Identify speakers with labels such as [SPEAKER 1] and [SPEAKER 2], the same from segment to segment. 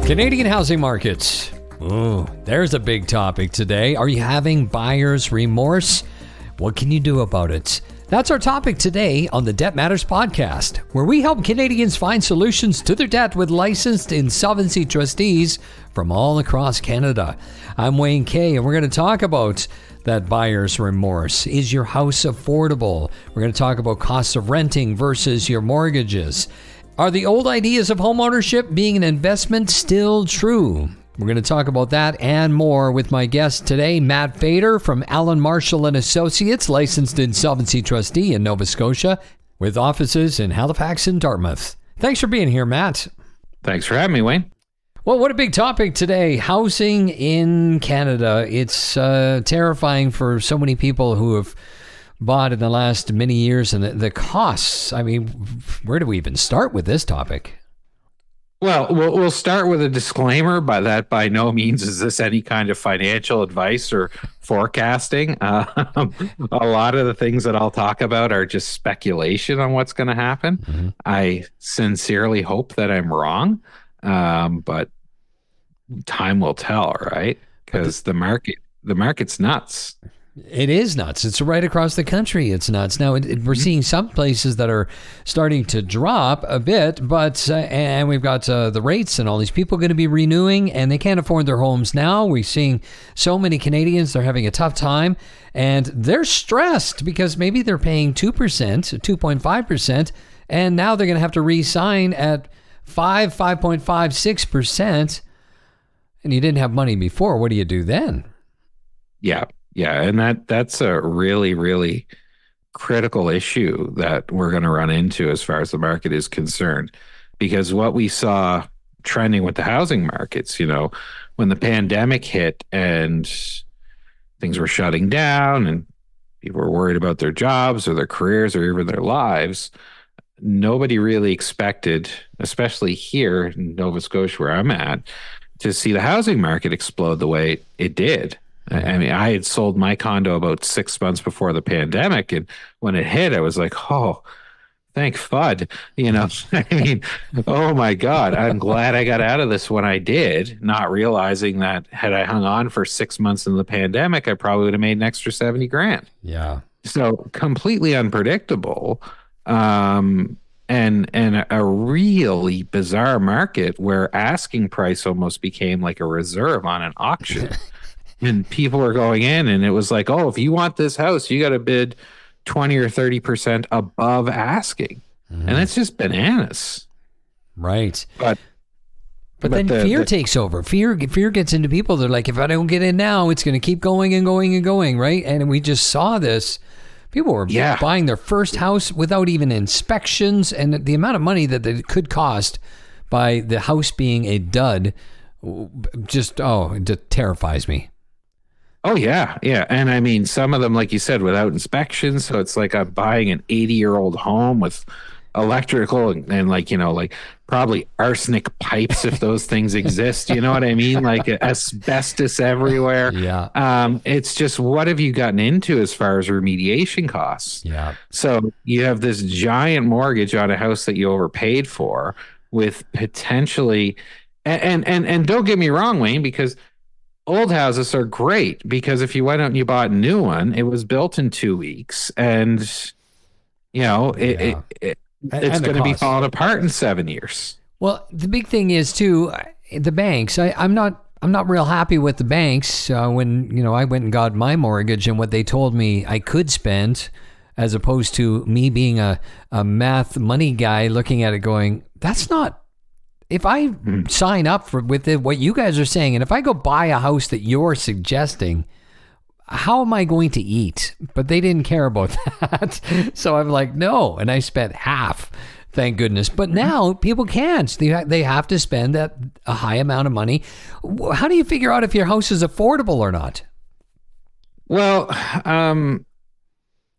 [SPEAKER 1] Canadian housing markets. Ooh, there's a big topic today. Are you having buyer's remorse? What can you do about it? That's our topic today on the Debt Matters podcast, where we help Canadians find solutions to their debt with licensed insolvency trustees from all across Canada. I'm Wayne Kay, and we're going to talk about that buyer's remorse. Is your house affordable? We're going to talk about costs of renting versus your mortgages. Are the old ideas of homeownership being an investment still true? We're going to talk about that and more with my guest today, Matt Fader from Allan Marshall and Associates, licensed insolvency trustee in Nova Scotia, with offices in Halifax and Dartmouth. Thanks for being here, Matt.
[SPEAKER 2] Thanks for having me, Wayne.
[SPEAKER 1] Well, what a big topic today. Housing in Canada. It's terrifying for so many people who have bought in the last many years, and the costs. I mean, where do we even start with this topic?
[SPEAKER 2] Well, we'll start with a disclaimer by no means is this any kind of financial advice or forecasting. A lot of the things that I'll talk about are just speculation on what's going to happen. Mm-hmm. I sincerely hope that I'm wrong, but time will tell, right? Because the market's nuts.
[SPEAKER 1] It is nuts. It's right across the country. It's nuts. Now, we're seeing some places that are starting to drop a bit, but and we've got the rates and all these people going to be renewing, and they can't afford their homes now. We're seeing so many Canadians, they're having a tough time, and they're stressed because maybe they're paying 2%, 2.5%, and now they're going to have to re-sign at 5.5, 6%, and you didn't have money before. What do you do then?
[SPEAKER 2] Yeah, and that's a really, really critical issue that we're going to run into as far as the market is concerned. Because what we saw trending with the housing markets, when the pandemic hit and things were shutting down and people were worried about their jobs or their careers or even their lives, nobody really expected, especially here in Nova Scotia where I'm at, to see the housing market explode the way it did. I mean, I had sold my condo about 6 months before the pandemic, and when it hit, I was like, oh, thank FUD. I mean, oh my God, I'm glad I got out of this when I did, not realizing that had I hung on for 6 months in the pandemic, I probably would have made an extra 70 grand.
[SPEAKER 1] Yeah.
[SPEAKER 2] So completely unpredictable. And a really bizarre market where asking price almost became like a reserve on an auction. And people were going in, and it was like, oh, if you want this house, you got to bid 20 or 30% above asking. Mm-hmm. And that's just bananas.
[SPEAKER 1] Right. But then fear takes over. Fear gets into people. They're like, if I don't get in now, it's going to keep going and going and going, right? And we just saw this. People were buying their first house without even inspections, and the amount of money that it could cost by the house being a dud it terrifies me.
[SPEAKER 2] Oh, yeah. And I mean, some of them, like you said, without inspection. So it's like I'm buying an 80-year-old home with electrical and probably arsenic pipes if those things exist. You know what I mean? Like asbestos everywhere.
[SPEAKER 1] Yeah.
[SPEAKER 2] It's just, what have you gotten into as far as remediation costs?
[SPEAKER 1] Yeah.
[SPEAKER 2] So you have this giant mortgage on a house that you overpaid for with potentially, and don't get me wrong, Wayne, because old houses are great, because if you went out and you bought a new one, it was built in 2 weeks, and it's going to be falling apart in 7 years.
[SPEAKER 1] Well, the big thing is too, the banks. I'm not real happy with the banks when I went and got my mortgage and what they told me I could spend, as opposed to me being a math money guy looking at it going, that's not. If I sign up with what you guys are saying, and if I go buy a house that you're suggesting, how am I going to eat? But they didn't care about that. So I'm like, no. And I spent half, thank goodness. But now people can't. They have to spend a high amount of money. How do you figure out if your house is affordable or not?
[SPEAKER 2] Well,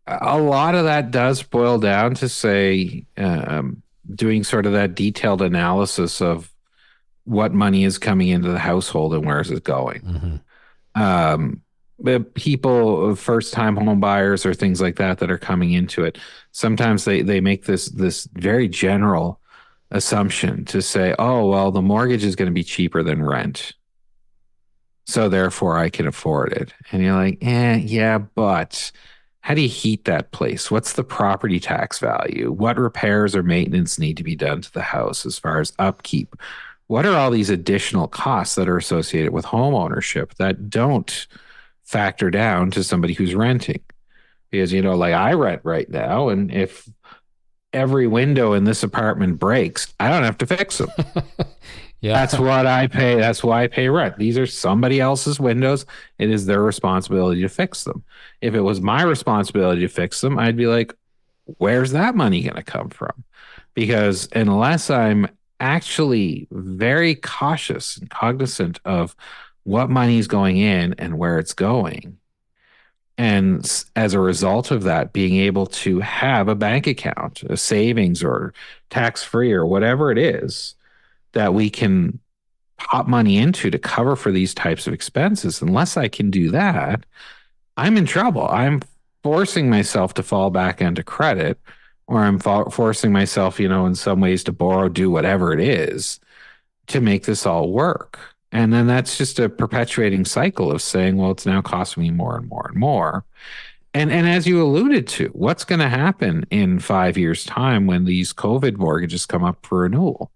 [SPEAKER 2] a lot of that does boil down to say, doing sort of that detailed analysis of what money is coming into the household and where is it going. Mm-hmm. But people, first-time home buyers or things like that are coming into it, sometimes they make this very general assumption to say, oh, well, the mortgage is going to be cheaper than rent, so therefore I can afford it. And you're like, yeah, but how do you heat that place? What's the property tax value? What repairs or maintenance need to be done to the house as far as upkeep? What are all these additional costs that are associated with home ownership that don't factor down to somebody who's renting? Because, like I rent right now, and if every window in this apartment breaks, I don't have to fix them.
[SPEAKER 1] Yeah.
[SPEAKER 2] That's what I pay. That's why I pay rent. These are somebody else's windows. It is their responsibility to fix them. If it was my responsibility to fix them, I'd be like, where's that money going to come from? Because unless I'm actually very cautious and cognizant of what money is going in and where it's going, and as a result of that, being able to have a bank account, a savings or tax-free or whatever it is that we can pop money into to cover for these types of expenses, unless I can do that, I'm in trouble. I'm forcing myself to fall back into credit, or I'm forcing myself, in some ways to borrow, do whatever it is to make this all work. And then that's just a perpetuating cycle of saying, well, it's now costing me more and more and more. And as you alluded to, what's going to happen in 5 years' time when these COVID mortgages come up for renewal?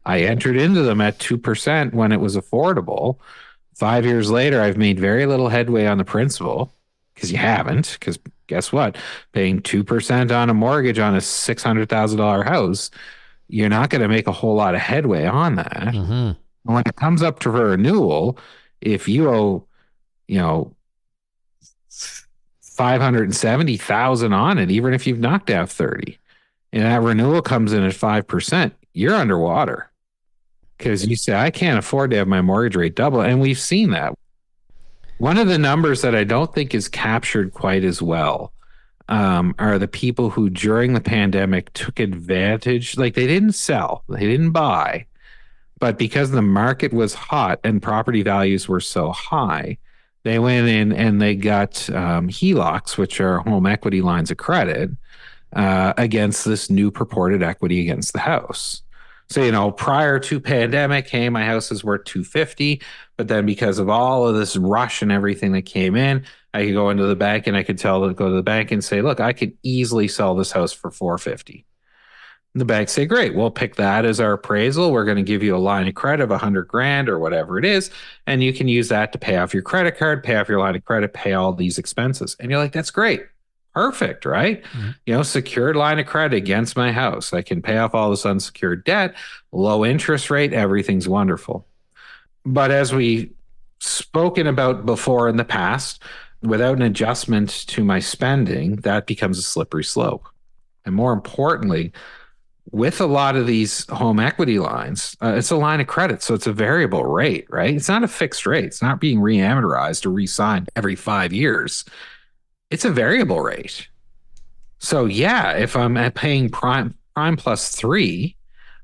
[SPEAKER 2] I entered into them at 2% when it was affordable. 5 years later, I've made very little headway on the principal, because you haven't. Because guess what? Paying 2% on a mortgage on a $600,000 house, you're not going to make a whole lot of headway on that.
[SPEAKER 1] Mm-hmm.
[SPEAKER 2] When it comes up to renewal, if you owe, $570,000 on it, even if you've knocked out 30, and that renewal comes in at 5%, you're underwater, because you say, I can't afford to have my mortgage rate double. And we've seen that. One of the numbers that I don't think is captured quite as well are the people who during the pandemic took advantage. Like, they didn't sell, they didn't buy, but because the market was hot and property values were so high, they went in and they got HELOCs, which are home equity lines of credit, against this new purported equity against the house. So, prior to pandemic, hey, my house is worth $250, but then because of all of this rush and everything that came in, I could go into the bank and I could go to the bank and say, look, I could easily sell this house for $450. The bank say, great, we'll pick that as our appraisal. We're going to give you a line of credit of $100,000 or whatever it is, and you can use that to pay off your credit card, pay off your line of credit, pay all these expenses. And you're like, that's great. Perfect, right? Mm-hmm. Secured line of credit against my house. I can pay off all this unsecured debt, low interest rate, everything's wonderful. But as we spoken about before in the past, without an adjustment to my spending, that becomes a slippery slope. And more importantly, with a lot of these home equity lines, it's a line of credit. So it's a variable rate, right? It's not a fixed rate. It's not being re-amortized or re-signed every 5 years. It's a variable rate. So yeah, if I'm paying prime plus 3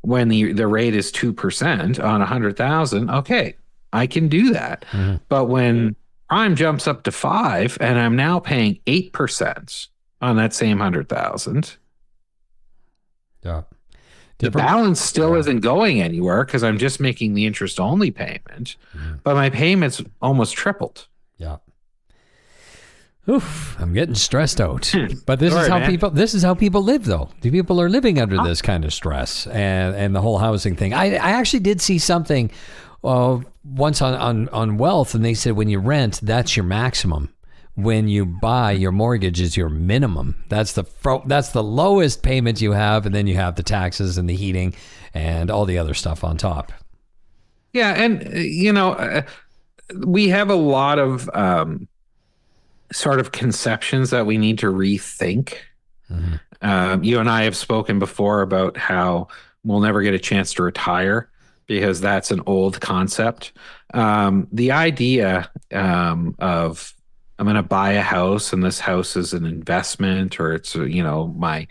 [SPEAKER 2] when the rate is 2% on 100,000, okay, I can do that. Mm-hmm. But when prime jumps up to 5 and I'm now paying 8% on that same 100,000,
[SPEAKER 1] yeah,
[SPEAKER 2] the balance still isn't going anywhere because I'm just making the interest only payment, but my payments almost tripled.
[SPEAKER 1] Yeah. Oof, I'm getting stressed out. But this is how people live, though. The people are living under this kind of stress and the whole housing thing. I actually did see something once on wealth, and they said when you rent, that's your maximum. When you buy, your mortgage is your minimum. That's the lowest payment you have, and then you have the taxes and the heating and all the other stuff on top.
[SPEAKER 2] Yeah, and we have a lot of sort of conceptions that we need to rethink. Mm-hmm. You and I have spoken before about how we'll never get a chance to retire because that's an old concept. The idea of I'm going to buy a house and this house is an investment, or it's, I'm going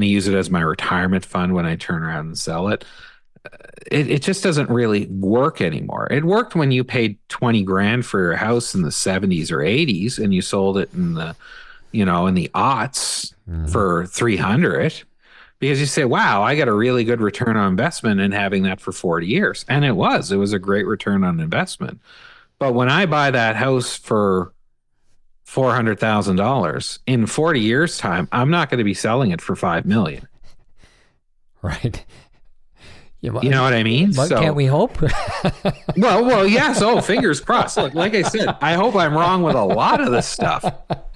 [SPEAKER 2] to use it as my retirement fund when I turn around and sell it. It just doesn't really work anymore. It worked when you paid $20,000 for your house in the 70s or 80s and you sold it in the, in the aughts for $300, because you say, wow, I got a really good return on investment in having that for 40 years. And it was a great return on investment. But when I buy that house for $400,000 in 40 years time, I'm not going to be selling it for 5 million.
[SPEAKER 1] Right.
[SPEAKER 2] You know what I mean?
[SPEAKER 1] But so, can't we hope?
[SPEAKER 2] well, yes. Oh, fingers crossed. Look, like I said, I hope I'm wrong with a lot of this stuff.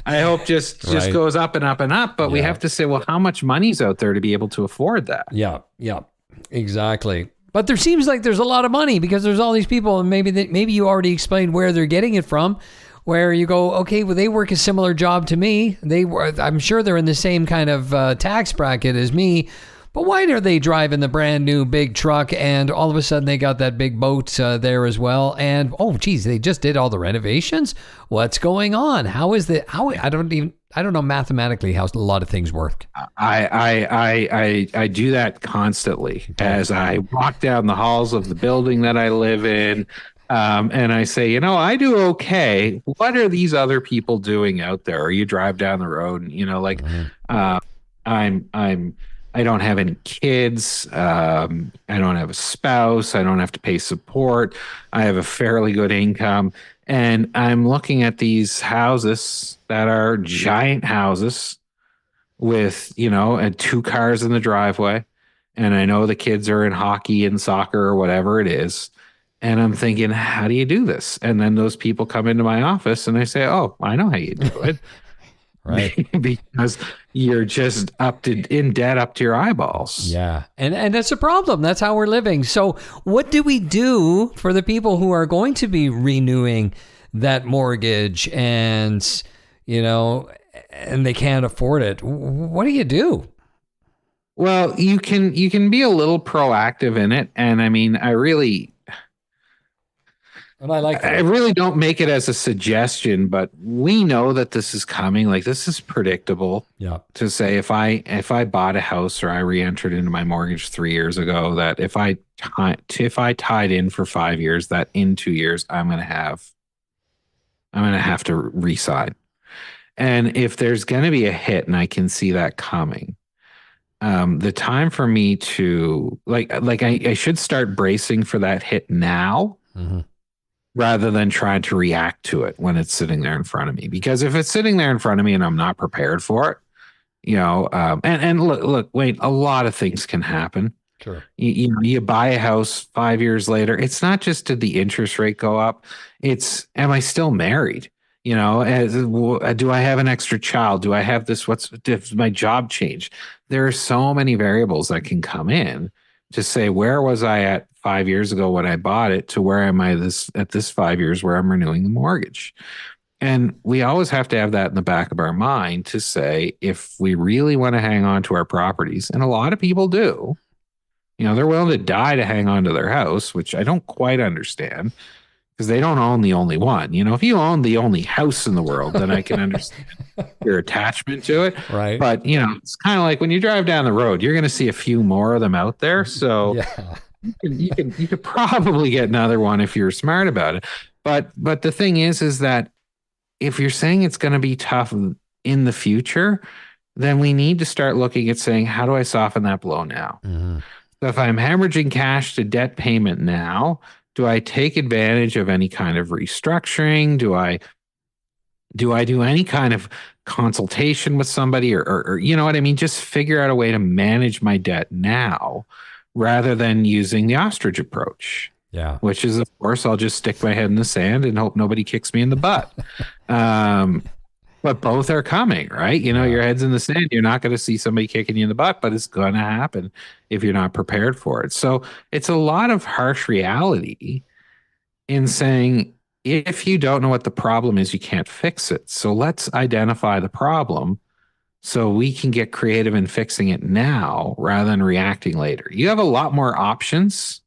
[SPEAKER 2] I hope just goes up and up and up. But we have to say, well, how much money's out there to be able to afford that?
[SPEAKER 1] Yeah, exactly. But there seems like there's a lot of money because there's all these people, and maybe you already explained where they're getting it from. Where you go, okay, well, they work a similar job to me. I'm sure they're in the same kind of tax bracket as me. But why are they driving the brand new big truck and all of a sudden they got that big boat there as well? And oh, geez, they just did all the renovations. What's going on? I don't know mathematically how a lot of things work.
[SPEAKER 2] I do that constantly as I walk down the halls of the building that I live in. And I say, I do okay. What are these other people doing out there? Or you drive down the road and, I don't have any kids. I don't have a spouse. I don't have to pay support. I have a fairly good income. And I'm looking at these houses that are giant houses with, and 2 cars in the driveway. And I know the kids are in hockey and soccer or whatever it is. And I'm thinking, how do you do this? And then those people come into my office and I say, oh, I know how you do it.
[SPEAKER 1] Right.
[SPEAKER 2] Because you're just in debt up to your eyeballs.
[SPEAKER 1] Yeah. And that's a problem. That's how we're living. So what do we do for the people who are going to be renewing that mortgage and, and they can't afford it? What do you do?
[SPEAKER 2] Well, you can be a little proactive in it. And I mean, I really don't make it as a suggestion, but we know that this is coming. Like, this is predictable.
[SPEAKER 1] Yeah.
[SPEAKER 2] To say if I bought a house or I re-entered into my mortgage 3 years ago, that if I tied in for 5 years, that in 2 years I'm going to have to re-sign. And if there's going to be a hit, and I can see that coming, the time for me to I should start bracing for that hit now. Mm-hmm. Rather than trying to react to it when it's sitting there in front of me. Because if it's sitting there in front of me and I'm not prepared for it, and look, Wayne, a lot of things can happen.
[SPEAKER 1] Sure.
[SPEAKER 2] You buy a house 5 years later. It's not just did the interest rate go up. It's, am I still married? Do I have an extra child? Do I have this? Does my job change? There are so many variables that can come in to say, where was I at 5 years ago when I bought it to where am I at this 5 years where I'm renewing the mortgage? And we always have to have that in the back of our mind to say, if we really want to hang on to our properties, and a lot of people do, they're willing to die to hang on to their house, which I don't quite understand because they don't own the only one. If you own the only house in the world, then I can understand your attachment to it.
[SPEAKER 1] Right.
[SPEAKER 2] But, it's kind of like when you drive down the road, you're going to see a few more of them out there. So
[SPEAKER 1] yeah.
[SPEAKER 2] You could probably get another one if you're smart about it. But the thing is that if you're saying it's going to be tough in the future, then we need to start looking at saying, how do I soften that blow now? Mm-hmm. So if I'm hemorrhaging cash to debt payment now, do I take advantage of any kind of restructuring? Do I do any kind of consultation with somebody or you know what I mean? Just figure out a way to manage my debt now rather than using the ostrich approach.
[SPEAKER 1] Yeah.
[SPEAKER 2] Which is, of course, I'll just stick my head in the sand and hope nobody kicks me in the butt. But both are coming, right? Your head's in the sand. You're not going to see somebody kicking you in the butt, but it's going to happen if you're not prepared for it. So it's a lot of harsh reality in saying, if you don't know what the problem is, you can't fix it. So let's identify the problem so we can get creative in fixing it now rather than reacting later. You have a lot more options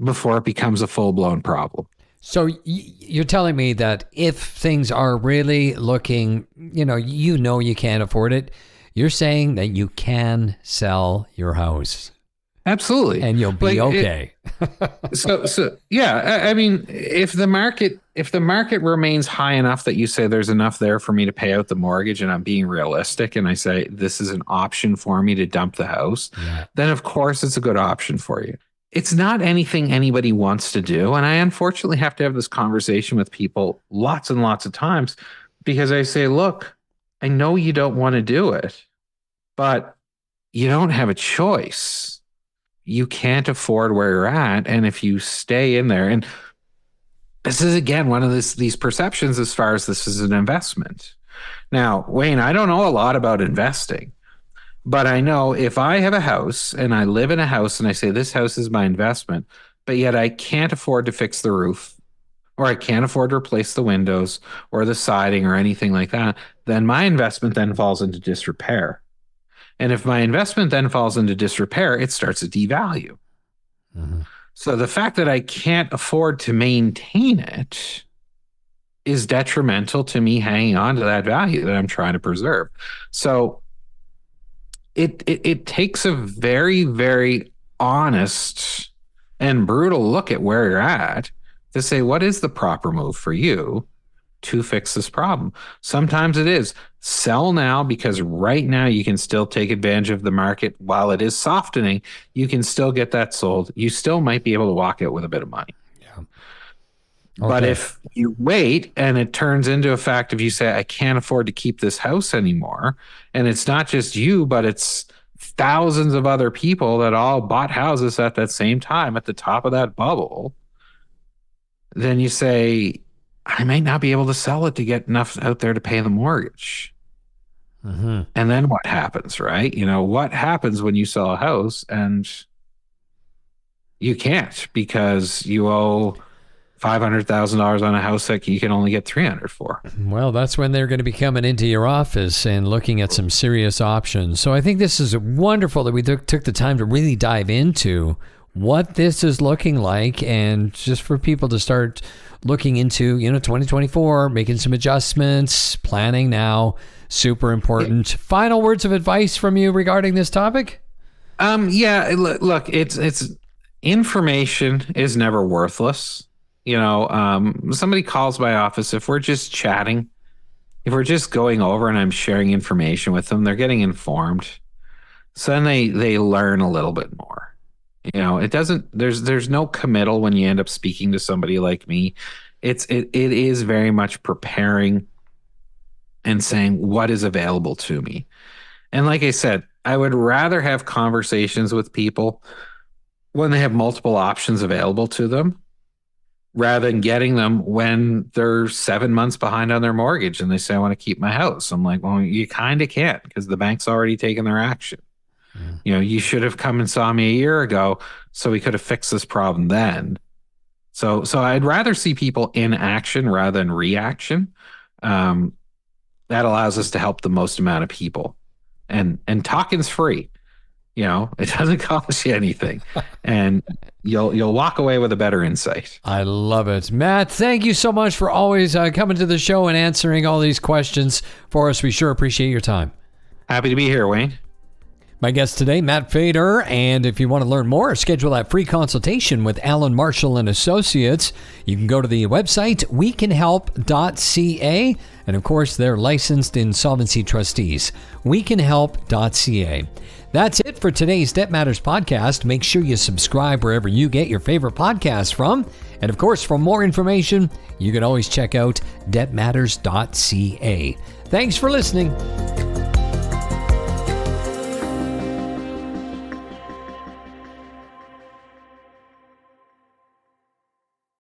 [SPEAKER 2] before it becomes a full-blown problem.
[SPEAKER 1] So you're telling me that if things are really looking, you can't afford it, you're saying that you can sell your house.
[SPEAKER 2] Absolutely.
[SPEAKER 1] And you'll be okay.
[SPEAKER 2] So yeah, I mean, if the market if the market remains high enough that you say there's enough there for me to pay out the mortgage, and I'm being realistic and I say this is an option for me to dump the house, then of course it's a good option for you. It's not anything anybody wants to do. And I unfortunately have to have this conversation with people lots and lots of times because I say, look, I know you don't want to do it, but you don't have a choice. You can't afford where you're at. And if you stay in there, and this is, again, one of these perceptions as far as this is an investment. Now, Wayne, I don't know a lot about investing, but I know if I have a house and I live in a house and I say this house is my investment, but yet I can't afford to fix the roof, or I can't afford to replace the windows or the siding or anything like that, then my investment then falls into disrepair. And if my investment then falls into disrepair, it starts to devalue. Mm-hmm. So the fact that I can't afford to maintain it is detrimental to me hanging on to that value that I'm trying to preserve. So it takes a very, very honest and brutal look at where you're at to say, what is the proper move for you to fix this problem? Sometimes it is sell now, because right now you can still take advantage of the market. While it is softening, you can still get that sold. You still might be able to walk out with a bit of money. Yeah. Okay. But if you wait and it turns into a fact of you say, I can't afford to keep this house anymore, and it's not just you, but it's thousands of other people that all bought houses at that same time at the top of that bubble, then you say, I might not be able to sell it to get enough out there to pay the mortgage. Mm-hmm. And then what happens, right? You know, what happens when you sell a house and you can't because you owe $500,000 on a house that you can only get $300,000 for?
[SPEAKER 1] Well, that's when they're going to be coming into your office and looking at some serious options. So I think this is wonderful that we took the time to really dive into what this is looking like, and just for people to start looking into, 2024, making some adjustments, planning now, super important. Final words of advice from you regarding this topic?
[SPEAKER 2] Yeah, look, it's information is never worthless. Somebody calls my office, if we're just chatting, if we're just going over and I'm sharing information with them, they're getting informed. So then they learn a little bit more. It doesn't, there's no committal when you end up speaking to somebody like me. It is very much preparing and saying what is available to me. And like I said, I would rather have conversations with people when they have multiple options available to them, rather than getting them when they're 7 months behind on their mortgage and they say, I want to keep my house. I'm like, well, you kind of can't, because the bank's already taken their action. You should have come and saw me a year ago so we could have fixed this problem then. So I'd rather see people in action rather than reaction. That allows us to help the most amount of people. And talking's free. It doesn't cost you anything. And you'll walk away with a better insight.
[SPEAKER 1] I love it. Matt, thank you so much for always coming to the show and answering all these questions for us. We sure appreciate your time.
[SPEAKER 2] Happy to be here, Wayne.
[SPEAKER 1] My guest today, Matt Fader, and if you want to learn more, schedule that free consultation with Allan Marshall and Associates. You can go to the website, wecanhelp.ca, and of course, they're licensed insolvency trustees, wecanhelp.ca. That's it for today's Debt Matters podcast. Make sure you subscribe wherever you get your favorite podcasts from. And of course, for more information, you can always check out debtmatters.ca. Thanks for listening.